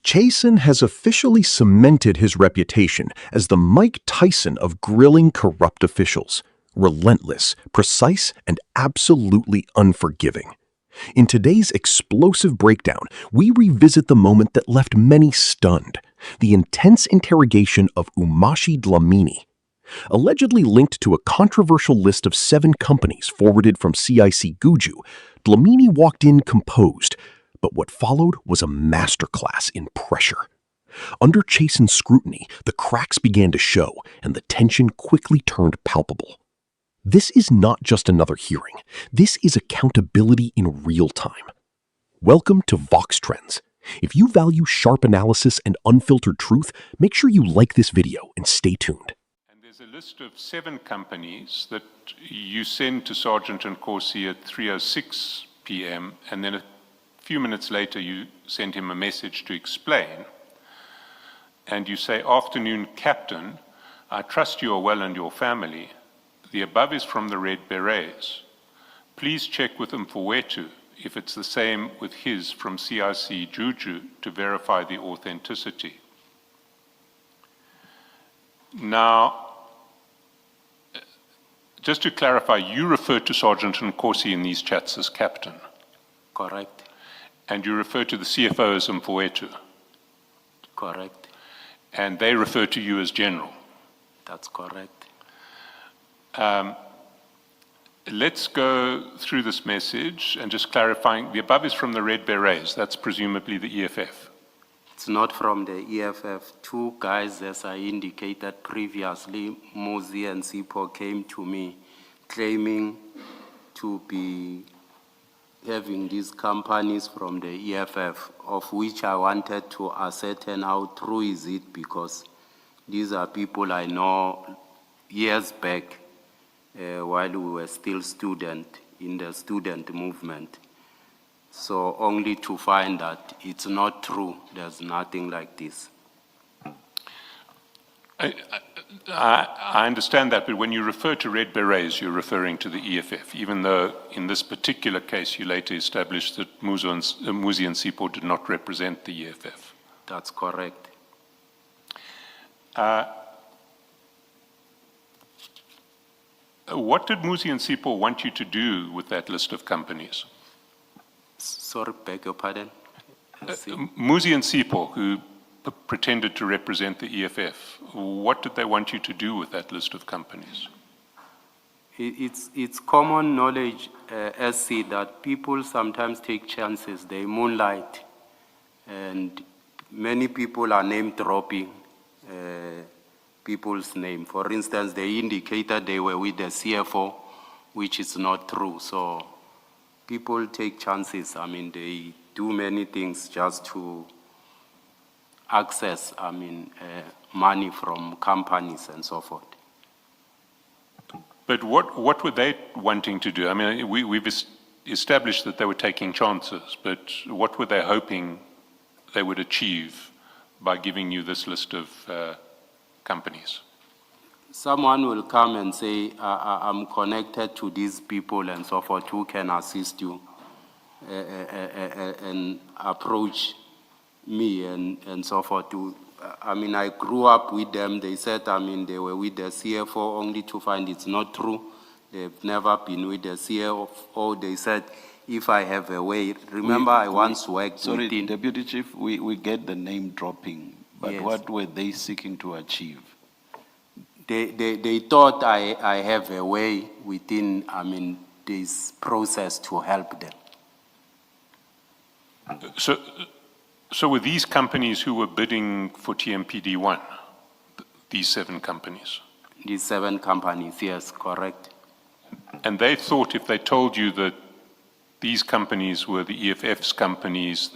Chasen has officially cemented his reputation as the Mike Tyson of grilling corrupt officials. Relentless, precise, and absolutely unforgiving. In today's explosive breakdown, we revisit the moment that left many stunned, the intense interrogation of Umashi Dlamini. Allegedly linked to a controversial list of 7 companies forwarded from CIC Guju, Dlamini walked in composed, but what followed was a masterclass in pressure. Under Chasen's scrutiny, the cracks began to show, and the tension quickly turned palpable. This is not just another hearing. This is accountability in real time. Welcome to Vox Trends. If you value sharp analysis and unfiltered truth, make sure you like this video and stay tuned. And there's a list of 7 companies that you send to Sergeant Nkosi at 3:06 p.m. and then a few minutes later you send him a message to explain. And you say, "Afternoon, Captain. I trust you are well and your family. The above is from the Red Berets. Please check with Mfowethu if it's the same with his from CIC Juju to verify the authenticity." Now, just to clarify, you refer to Sergeant Nkosi in these chats as Captain. Correct. And you refer to the CFO as Mfowethu. Correct. And they refer to you as General. That's correct. Let's go through this message and just clarifying, the above is from the Red Berets, that's presumably the EFF. It's not from the EFF. 2 guys, as I indicated previously, Muzi and Sipo, came to me claiming to be having these companies from the EFF, of which I wanted to ascertain how true is it, because these are people I know years back while we were still in the student movement. So only to find that it's not true, there's nothing like this. I understand that, but when you refer to Red Berets, you're referring to the EFF, even though in this particular case you later established that Muzi and Sipo did not represent the EFF. That's correct. What did Muzi and Sipo want you to do with that list of companies? Sorry, beg your pardon? Muzi and Sipo, who pretended to represent the EFF, what did they want you to do with that list of companies? It's common knowledge, SC, that people sometimes take chances, they moonlight, and many people are name dropping people's name. For instance, they indicated they were with the CFO, which is not true. So people take chances. I mean, they do many things just to access, money from companies and so forth. But what were they wanting to do? I mean, we've established that they were taking chances, but what were they hoping they would achieve by giving you this list of companies? Someone will come and say, I'm connected to these people and so forth, who can assist you, and approach me and so forth. I grew up with them. They said, they were with the CFO, only to find it's not true. They've never been with the CFO. They said, if I have a way, remember I once worked Sorry, with Deputy Chief, we get the name dropping, but Yes. What were they seeking to achieve? They thought I have a way within, this process to help them. So were these companies who were bidding for TMPD1, these 7 companies? These 7 companies, yes, correct. And they thought if they told you that these companies were the EFF's companies,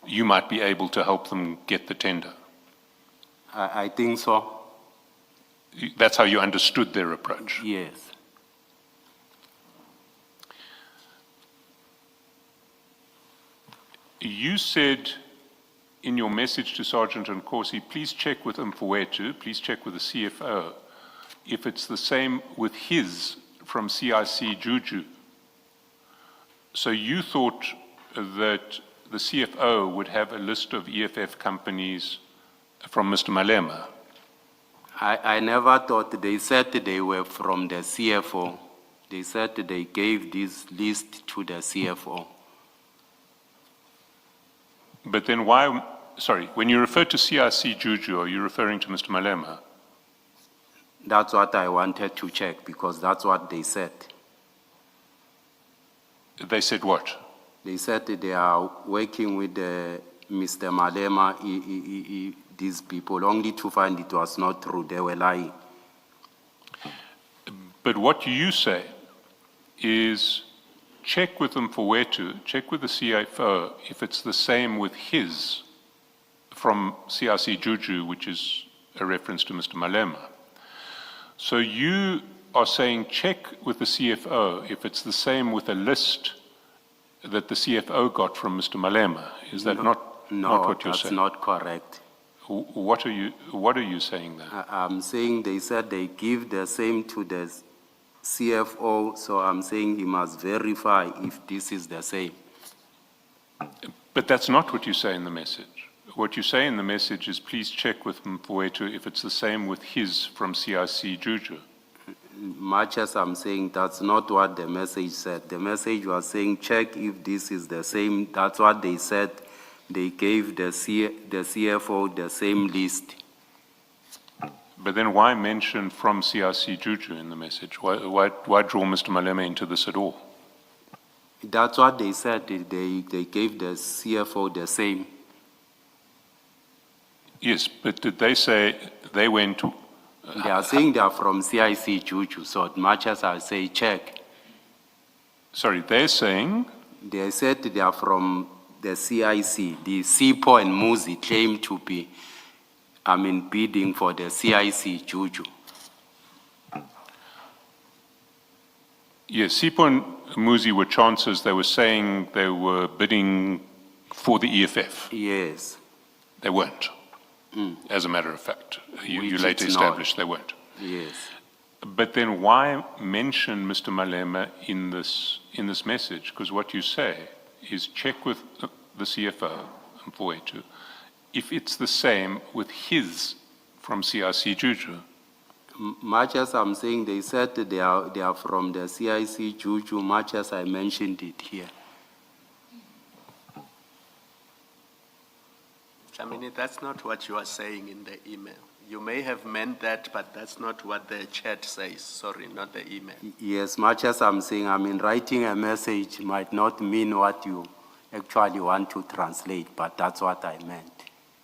you might be able to help them get the tender? I think so. That's how you understood their approach? Yes. You said in your message to Sergeant Nkosi, please check with Mfowethu, please check with the CFO, if it's the same with his from CIC Juju. So you thought that the CFO would have a list of EFF companies from Mr. Malema. I never thought, they said they were from the CFO. They said they gave this list to the CFO. But then why, sorry, when you refer to CRC Juju, are you referring to Mr. Malema? That's what I wanted to check, because that's what they said. They said what? They said they are working with Mr. Malema, these people, only to find it was not true. They were lying. But what you say is check with them for where to, check with the CFO if it's the same with his from CRC Juju, which is a reference to Mr. Malema. So you are saying check with the CFO if it's the same with a list that the CFO got from Mr. Malema. Is that not what you're saying? No, that's not correct. What are you saying then? I'm saying they said they give the same to the CFO, so I'm saying he must verify if this is the same. But that's not what you say in the message. What you say in the message is please check with Mfowethu if it's the same with his from CRC Juju. Much as I'm saying, that's not what the message said. The message was saying check if this is the same. That's what they said. They gave the CFO the same list. But then why mention from CRC Juju in the message? Why draw Mr. Malema into this at all? That's what they said. They gave the CFO the same. Yes, but did they say they went to... They are saying they are from CIC Juju, so much as I say check. Sorry, they're saying... They said they are from the CIC. The Sipo and Muzi claim to be, bidding for the CIC Juju. Yes, Sipo and Muzi were chances. They were saying they were bidding for the EFF. Yes. They weren't. As a matter of fact, you Which later it's established not. they weren't. Yes. But then why mention Mr. Malema in this message? Because what you say is check with the CFO, Mfowethu, if it's the same with his from CRC Juju. Much as I'm saying, they said they are from the CIC Juju, much as I mentioned it here. That's not what you are saying in the email. You may have meant that, but that's not what the chat says. Sorry, not the email. Yes, much as I'm saying, writing a message might not mean what you actually want to translate, but that's what I meant.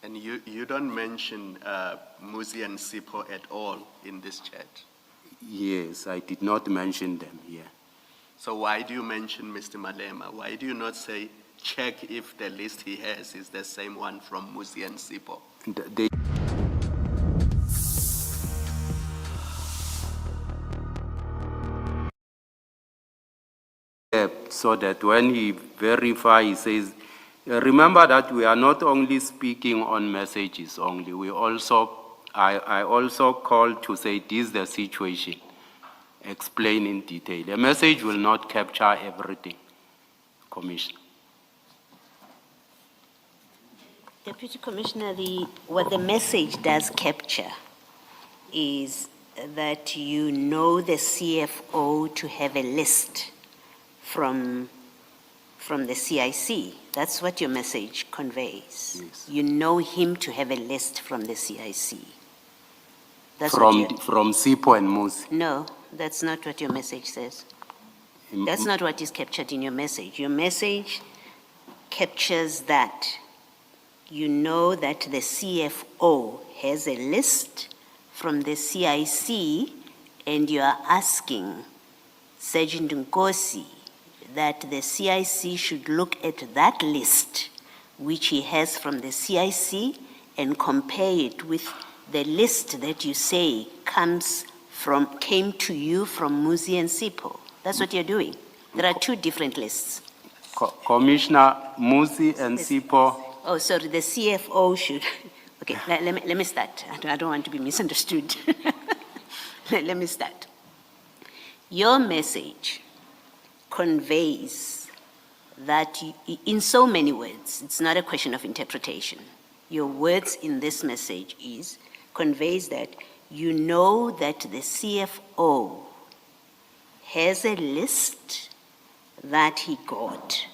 And you don't mention Muzi and Sipo at all in this chat. Yes, I did not mention them here. So why do you mention Mr. Malema? Why do you not say, check if the list he has is the same one from Muzi and Sipo? They so that when he verifies, he says, remember that we are not only speaking on messages only. We also, I also called to say this is the situation, explain in detail. A message will not capture everything, Commissioner. Deputy Commissioner, what the message does capture is that you know the CFO to have a list from the CIC. That's what your message conveys. Yes. You know him to have a list from the CIC. That's From Sipo and Muzi. No, that's not what your message says. That's not what is captured in your message. Your message captures that you know that the CFO has a list from the CIC, and you are asking Sergeant Nkosi that the CIC should look at that list, which he has from the CIC, and compare it with the list that you say came to you from Muzi and Sipo. That's what you're doing. There are two different lists. Commissioner, Muzi and Sipo. Oh, sorry, the CFO should, okay, let me start. I don't want to be misunderstood. Let me start. Your message conveys that in so many words, it's not a question of interpretation. Your words in this message conveys that you know that the CFO has a list that he got,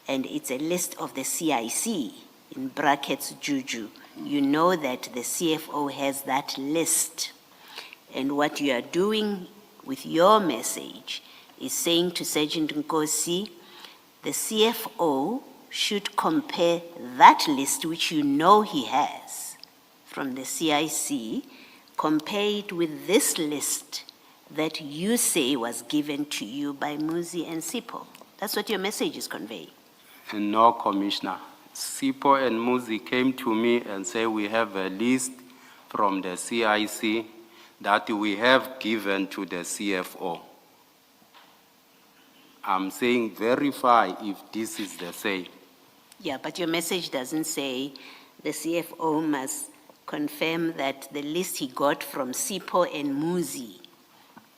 and it's a list of the CIC, in brackets Juju. You know that the CFO has that list. And what you are doing with your message is saying to Sergeant Nkosi, the CFO should compare that list, which you know he has from the CIC, compare it with this list that you say was given to you by Muzi and Sipo. That's what your message is conveying. No, Commissioner. Sipo and Muzi came to me and said we have a list from the CIC that we have given to the CFO. I'm saying verify if this is the same. Yeah, but your message doesn't say the CFO must confirm that the list he got from Sipo and Muzi,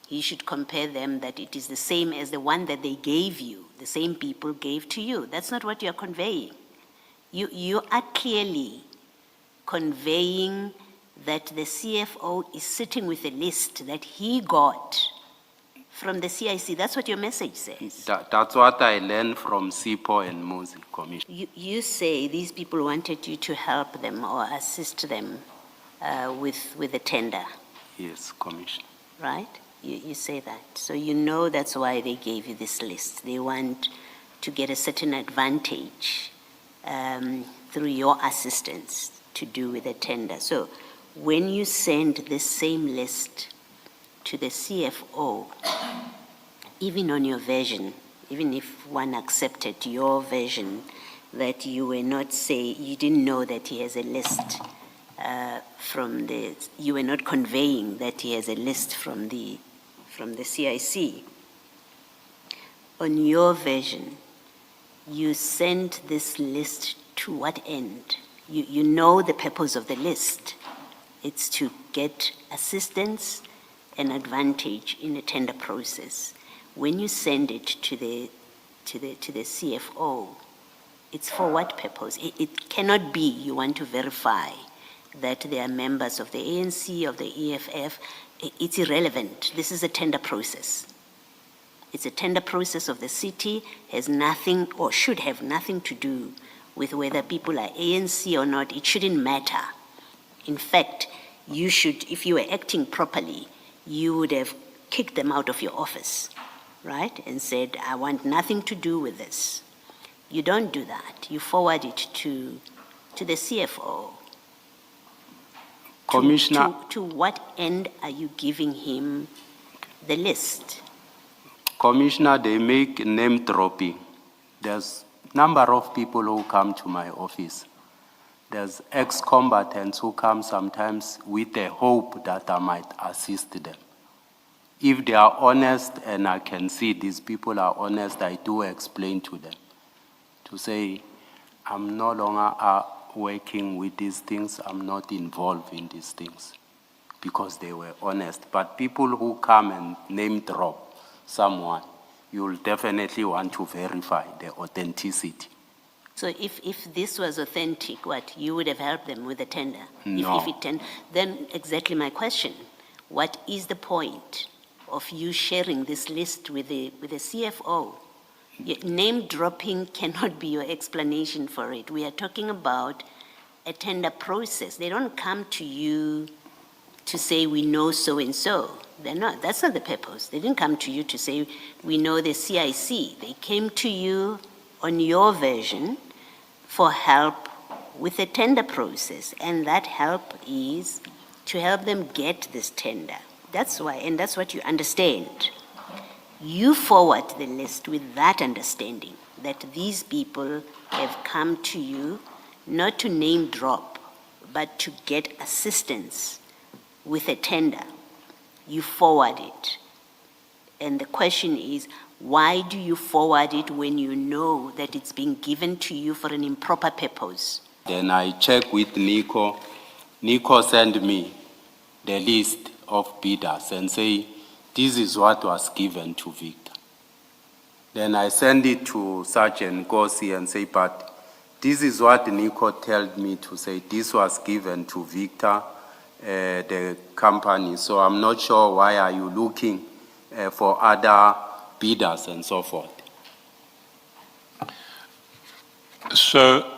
he should compare them that it is the same as the one that they gave you, the same people gave to you. That's not what you're conveying. You are clearly conveying that the CFO is sitting with a list that he got from the CIC. That's what your message says. That's what I learned from Sipo and Muzi, Commissioner. You say these people wanted you to help them or assist them with the tender. Yes, Commissioner. Right? You say that. So you know that's why they gave you this list. They want to get a certain advantage through your assistance to do with the tender. So when you send this same list to the CFO, even on your version, even if one accepted your version that you were not you didn't know that he has a list you were not conveying that he has a list from the CIC. On your version, you sent this list to what end? You know the purpose of the list. It's to get assistance and advantage in a tender process. When you send it to the CFO, it's for what purpose? It cannot be you want to verify that they are members of the ANC, of the EFF. It's irrelevant. This is a tender process. It's a tender process of the city, has nothing or should have nothing to do with whether people are ANC or not. It shouldn't matter. In fact, you should, if you were acting properly, you would have kicked them out of your office, right? And said, I want nothing to do with this. You don't do that. You forward it to the CFO. Commissioner. To what end are you giving him the list? Commissioner, they make name dropping. There's a number of people who come to my office. There's ex-combatants who come sometimes with the hope that I might assist them. If they are honest, and I can see these people are honest, I do explain to them. To say, I'm no longer working with these things, I'm not involved in these things. Because they were honest. But people who come and name drop someone, you'll definitely want to verify the authenticity. So if this was authentic, what, you would have helped them with the tender? No. Then exactly my question. What is the point of you sharing this list with the CFO? Name dropping cannot be your explanation for it. We are talking about a tender process. They don't come to you to say we know so and so. They're not. That's not the purpose. They didn't come to you to say we know the CIC. They came to you on your version for help with the tender process, and that help is to help them get this tender. That's why, and that's what you understand. You forward the list with that understanding that these people have come to you not to name drop, but to get assistance with a tender. You forward it. And the question is, why do you forward it when you know that it's being given to you for an improper purpose? Then I check with Nico. Nico sent me the list of bidders and say, this is what was given to Victor. Then I send it to Sergeant Gosi and say, but this is what Nico told me to say. This was given to Victor, the company. So I'm not sure why are you looking for other bidders and so forth. So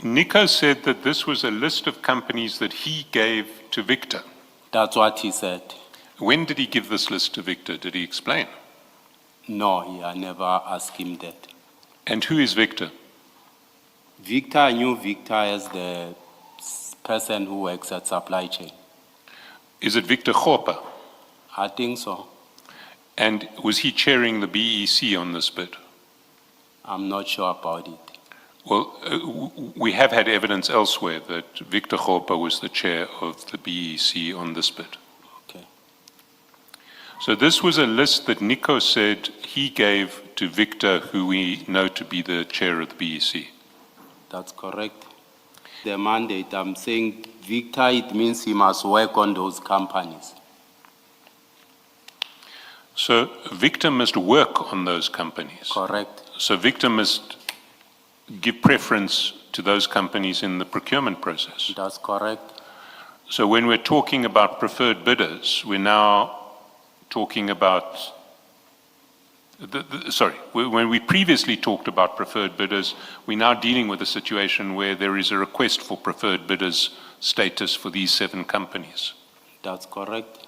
Nico said that this was a list of companies that he gave to Victor. That's what he said. When did he give this list to Victor? Did he explain? No, I never asked him that. And who is Victor? Victor, I knew Victor as the person who works at supply chain. Is it Victor Gopa? I think so. And was he chairing the BEC on this bid? I'm not sure about it. Well, we have had evidence elsewhere that Victor Gopa was the chair of the BEC on this bid. Okay. So this was a list that Nico said he gave to Victor, who we know to be the chair of the BEC. That's correct. The mandate, I'm saying Victor, it means he must work on those companies. So Victor must work on those companies. Correct. So Victor must give preference to those companies in the procurement process. That's correct. So when we're talking about preferred bidders, we're now talking about, when we previously talked about preferred bidders, we're now dealing with a situation where there is a request for preferred bidders status for these 7 companies. That's correct.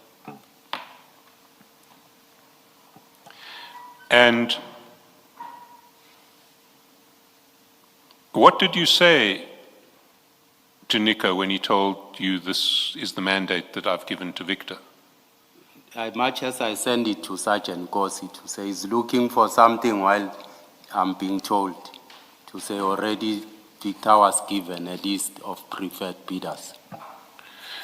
And what did you say to Nico when he told you this is the mandate that I've given to Victor? As much as I send it to Sergeant Gosi to say he's looking for something while I'm being told to say already Victor was given a list of preferred bidders.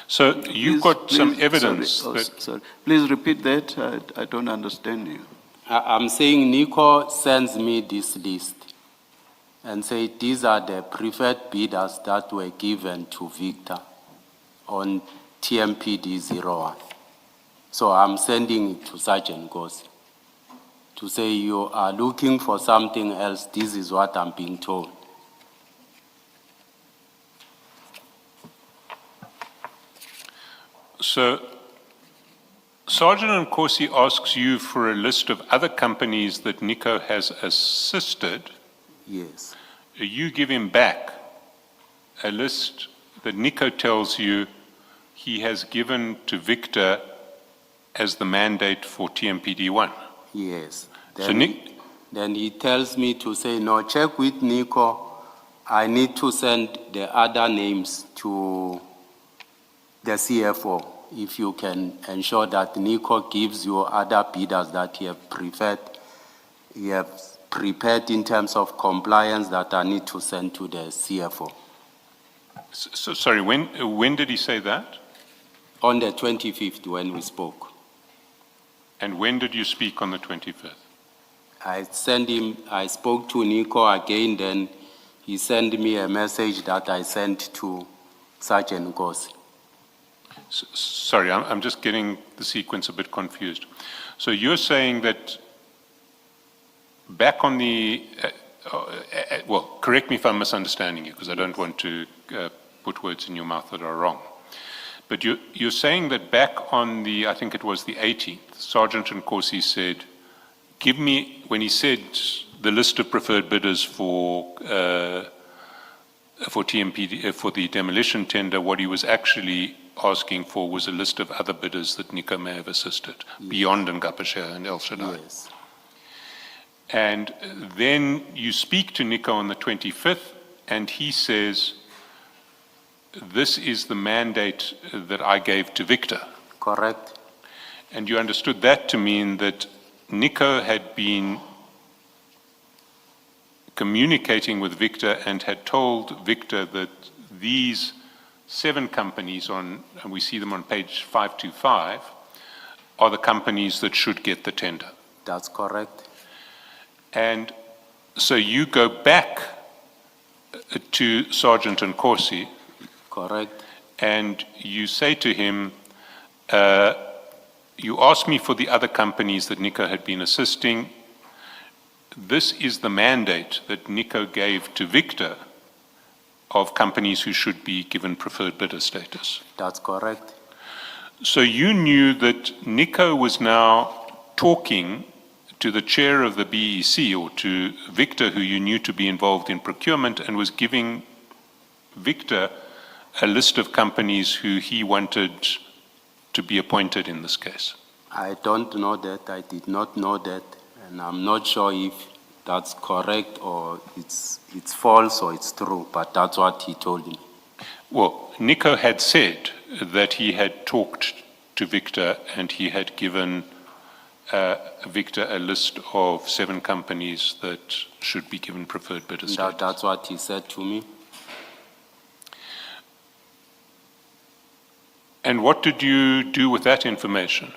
So you've got some evidence Sorry, that... sorry. Please repeat that. I don't understand you. I'm saying Nico sends me this list and say these are the preferred bidders that were given to Victor on TMPD 01. So I'm sending it to Sergeant Gosi to say you are looking for something else. This is what I'm being told. So Sergeant Nkosi asks you for a list of other companies that Nico has assisted. Yes. You give him back a list that Nico tells you he has given to Victor as the mandate for TMPD1. Yes. So Then he tells me to say, no, check with Nico. I need to send the other names to the CFO. If you can ensure that Nico gives you other bidders that he have prepared in terms of compliance that I need to send to the CFO. So, sorry, when did he say that? On the 25th when we spoke. And when did you speak on the 25th? I spoke to Nico again, then he sent me a message that I sent to Sergeant Gosi. Sorry, I'm just getting the sequence a bit confused. So you're saying that back on the, well, correct me if I'm misunderstanding you, because I don't want to put words in your mouth that are wrong. But you're saying that back on the, I think it was the 18th, Sergeant Nkosi said, give me, when he said the list of preferred bidders for TMPD, for the demolition tender, what he was actually asking for was a list of other bidders that Nico may have assisted, beyond Ngapashe and El Shaddai. Yes. And then you speak to Nico on the 25th, and he says, this is the mandate that I gave to Victor. Correct. And you understood that to mean that Nico had been communicating with Victor and had told Victor that these 7 companies on, and we see them on page 525, are the companies that should get the tender. That's correct. And so you go back to Sergeant Nkosi. Correct. And you say to him, you asked me for the other companies that Nico had been assisting. this is the mandate that Nico gave to Victor of companies who should be given preferred bidder status. That's correct. So you knew that Nico was now talking to the chair of the BEC, or to Victor, who you knew to be involved in procurement, and was giving Victor a list of companies who he wanted to be appointed in this case. I don't know that. I did not know that. And I'm not sure if that's correct or it's false or it's true, but that's what he told me. Well, Nico had said that he had talked to Victor and he had given Victor a list of 7 companies that should be given preferred bidder status. That's what he said to me. And what did you do with that information?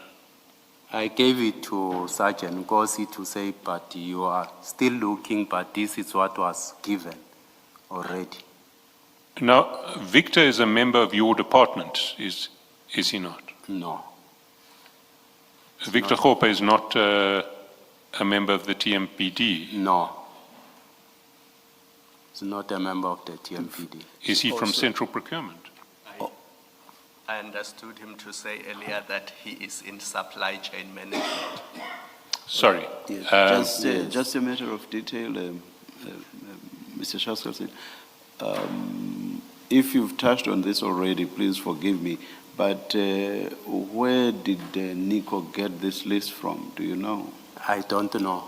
I gave it to Sergeant Gosi to say, but you are still looking, but this is what was given already. Now, Victor is a member of your department, is he not? No. Victor Gope is not a member of the TMPD. No. He's not a member of the TMPD. Is he from Central Procurement? I understood him to say earlier that he is in supply chain management. Sorry. Yes. Just a matter of detail, Mr. Shaskalson. If you've touched on this already, please forgive me, but where did Nico get this list from? Do you know? I don't know.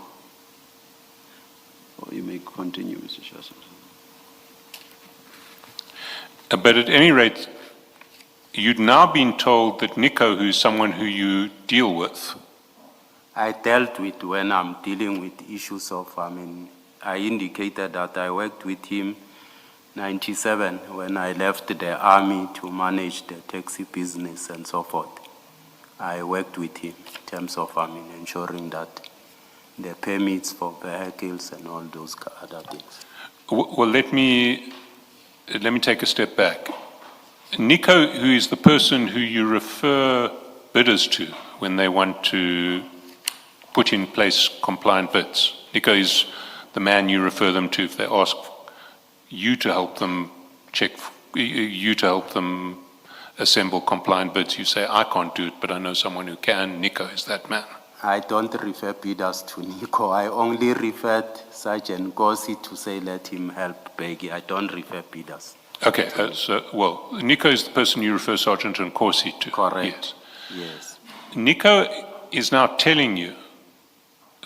Or you may continue, Mr. Shaskalson. But at any rate, you'd now been told that Nico, who's someone who you deal with, I dealt with when I'm dealing with issues of, I indicated that I worked with him 97 when I left the army to manage the taxi business and so forth. I worked with him in terms of, ensuring that the permits for vehicles and all those other things. well, let me take a step back. Nico, who is the person who you refer bidders to when they want to put in place compliant bids. Nico is the man you refer them to if they ask you to help them assemble compliant bids. You say, I can't do it, but I know someone who can. Nico is that man. I don't refer bidders to Nico. I only referred Sergeant Gosi to say, let him help Peggy. I don't refer bidders. Okay, well, Nico is the person you refer Sergeant Nkosi to. Correct. Yes. Yes. Nico is now telling you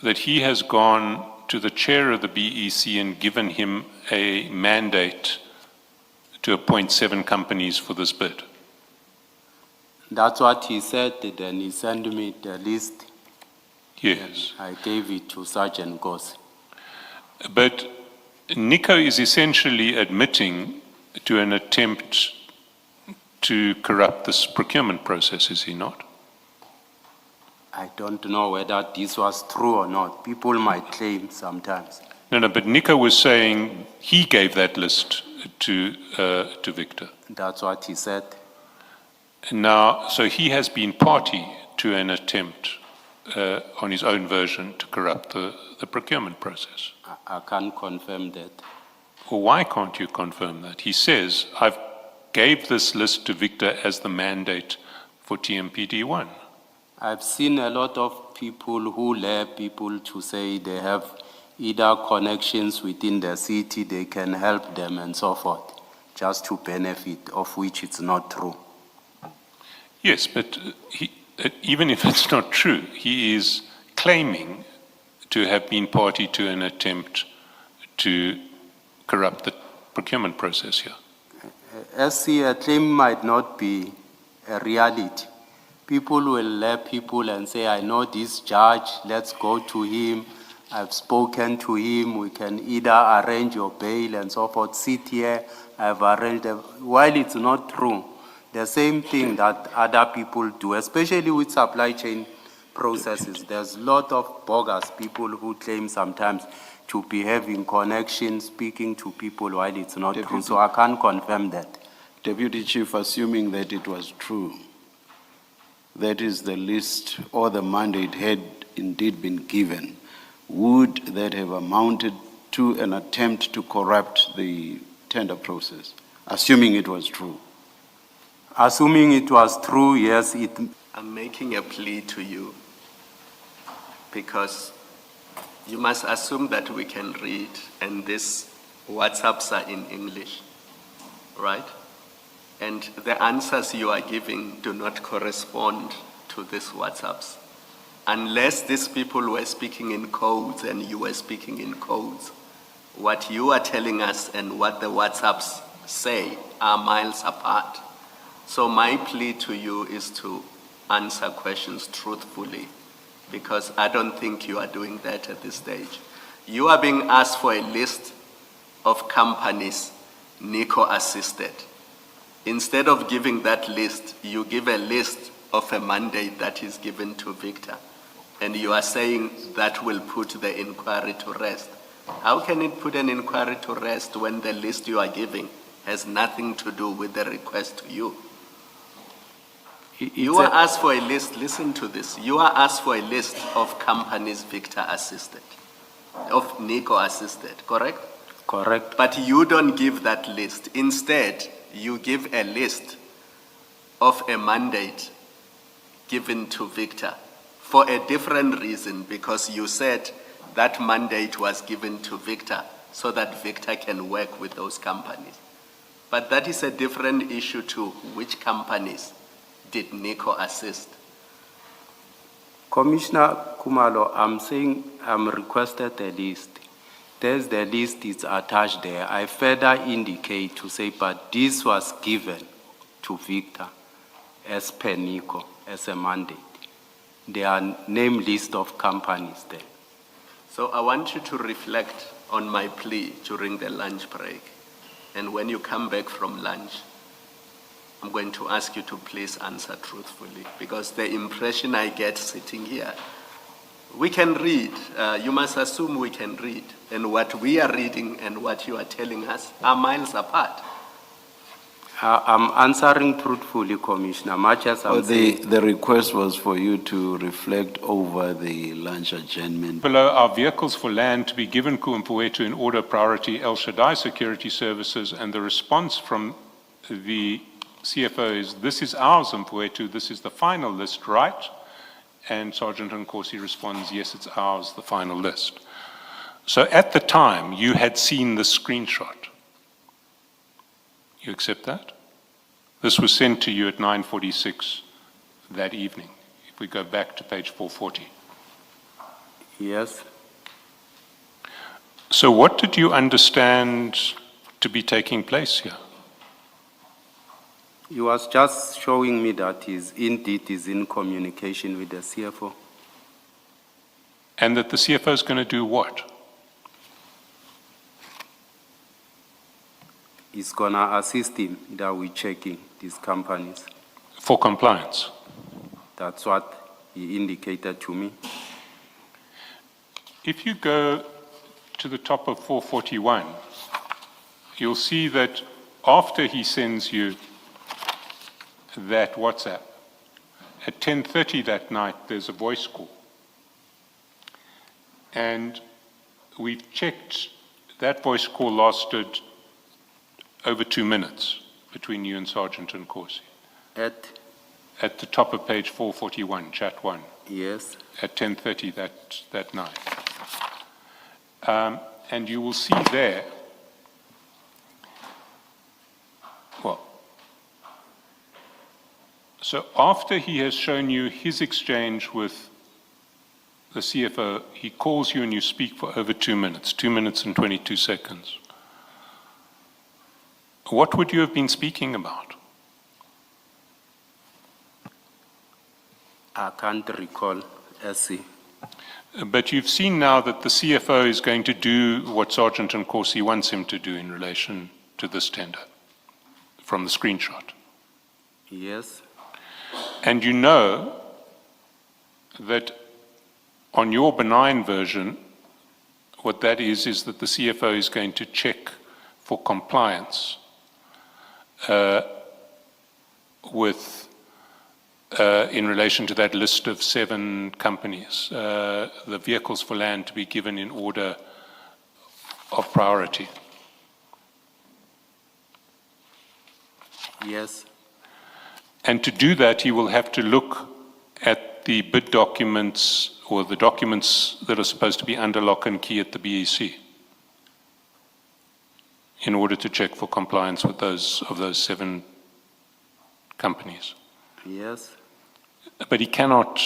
that he has gone to the chair of the BEC and given him a mandate to appoint 7 companies for this bid. That's what he said, then he sent me the list. Yes. I gave it to Sergeant Gosi. But Nico is essentially admitting to an attempt to corrupt this procurement process, is he not? I don't know whether this was true or not. People might claim sometimes. No, but Nico was saying he gave that list to Victor. That's what he said. Now, so he has been party to an attempt on his own version to corrupt the procurement process. I can't confirm that. Well, why can't you confirm that? He says, I've gave this list to Victor as the mandate for TMPD1. I've seen a lot of people who lure people to say they have either connections within the city, they can help them and so forth, just to benefit, of which it's not true. Yes, but even if it's not true, he is claiming to have been party to an attempt to corrupt the procurement process here. A claim might not be a reality. People will let people and say, I know this judge, let's go to him, I've spoken to him, we can either arrange your bail and so forth, sit here, I've arranged them. While it's not true, the same thing that other people do, especially with supply chain processes. There's a lot of bogus people who claim sometimes to be having connections, speaking to people while it's not true. So I can't confirm that. Deputy Chief, assuming that it was true, that is the list or the mandate had indeed been given, would that have amounted to an attempt to corrupt the tender process, assuming it was true? Assuming it was true, yes, I'm making a plea to you because you must assume that we can read, and these WhatsApps are in English, right? And the answers you are giving do not correspond to these WhatsApps. Unless these people were speaking in codes and you were speaking in codes, what you are telling us and what the WhatsApps say are miles apart. So my plea to you is to answer questions truthfully, because I don't think you are doing that at this stage. You are being asked for a list of companies Nico assisted. Instead of giving that list, you give a list of a mandate that is given to Victor. And you are saying that will put the inquiry to rest. How can it put an inquiry to rest when the list you are giving has nothing to do with the request to you? You are asked for a list, listen to this. You are asked for a list of companies Victor assisted, of Nico assisted, correct? correct. But you don't give that list. Instead, you give a list of a mandate given to Victor for a different reason, because you said that mandate was given to Victor so that Victor can work with those companies. But that is a different issue to which companies did Nico assist. Commissioner Kumalo, I'm saying I'm requested a list. There's the list is attached there. I further indicate to say, but this was given to Victor as per Nico, as a mandate. There are name list of companies there. So I want you to reflect on my plea during the lunch break. And when you come back from lunch, I'm going to ask you to please answer truthfully, because the impression I get sitting here, we can read. You must assume we can read. And what we are reading and what you are telling us are miles apart. I'm answering truthfully, Commissioner, much as I'm saying. The request was for you to reflect over the lunch adjournment. Below our vehicles for land to be given Kuumpuetu in order priority El Shaddai Security Services, and the response from the CFO is, this is ours, Mpuetu, this is the final list, right? And Sergeant Nkosi responds, yes, it's ours, the final list. So at the time, you had seen the screenshot. You accept that? This was sent to you at 9:46 that evening. If we go back to page 440. Yes. So what did you understand to be taking place here? He was just showing me that he's indeed is in communication with the CFO. And that the CFO is going to do what? He's gonna assist him that we're checking these companies. For compliance. That's what he indicated to me. If you go to the top of 441, you'll see that after he sends you that WhatsApp, at 10:30 that night, there's a voice call. And we've checked, that voice call lasted over 2 minutes between you and Sergeant Nkosi. At the top of page 441, chat 1. Yes. At 10:30 that night. And you will see there, well, so after he has shown you his exchange with the CFO, he calls you and you speak for over 2 minutes, 2 minutes and 22 seconds. What would you have been speaking about? I can't recall, SC. But you've seen now that the CFO is going to do what Sergeant Nkosi wants him to do in relation to this tender, from the screenshot. Yes. And you know that on your benign version, what that is that the CFO is going to check for compliance with in relation to that list of 7 companies, the vehicles for land to be given in order of priority. Yes, And to do that, he will have to look at the bid documents or the documents that are supposed to be under lock and key at the BEC in order to check for compliance with those 7 companies. yes, But he cannot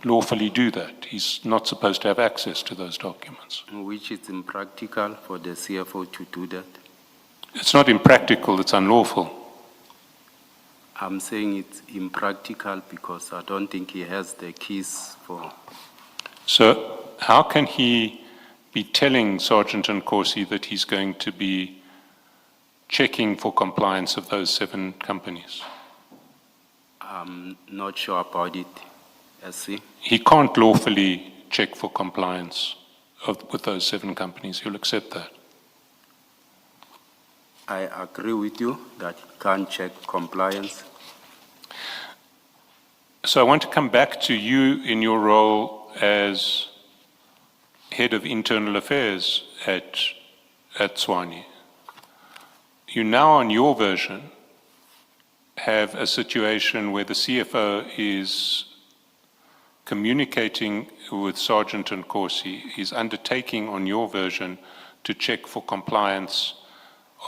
lawfully do that. He's not supposed to have access to those documents. which is impractical for the CFO to do that. It's not impractical, it's unlawful. I'm saying it's impractical because I don't think he has the keys for. So how can he be telling Sergeant Nkosi that he's going to be checking for compliance of those 7 companies? I'm not sure about it. See, He can't lawfully check for compliance with those 7 companies. You'll accept that. I agree with you that he can't check compliance. So I want to come back to you in your role as head of internal affairs at Tshwane. You now, on your version, have a situation where the CFO is communicating with Sergeant Nkosi. He's undertaking, on your version, to check for compliance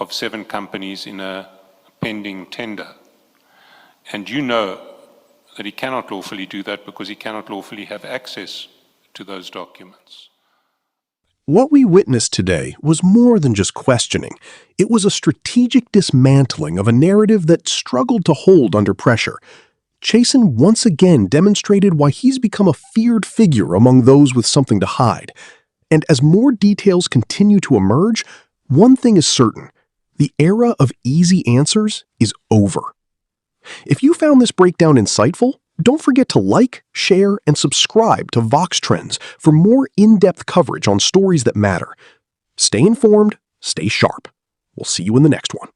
of 7 companies in a pending tender. And you know that he cannot lawfully do that because he cannot lawfully have access to those documents. What we witnessed today was more than just questioning. It was a strategic dismantling of a narrative that struggled to hold under pressure. Chasen once again demonstrated why he's become a feared figure among those with something to hide. And as more details continue to emerge, one thing is certain: the era of easy answers is over. If you found this breakdown insightful, don't forget to like, share, and subscribe to Vox Trends for more in-depth coverage on stories that matter. Stay informed, stay sharp. We'll see you in the next one.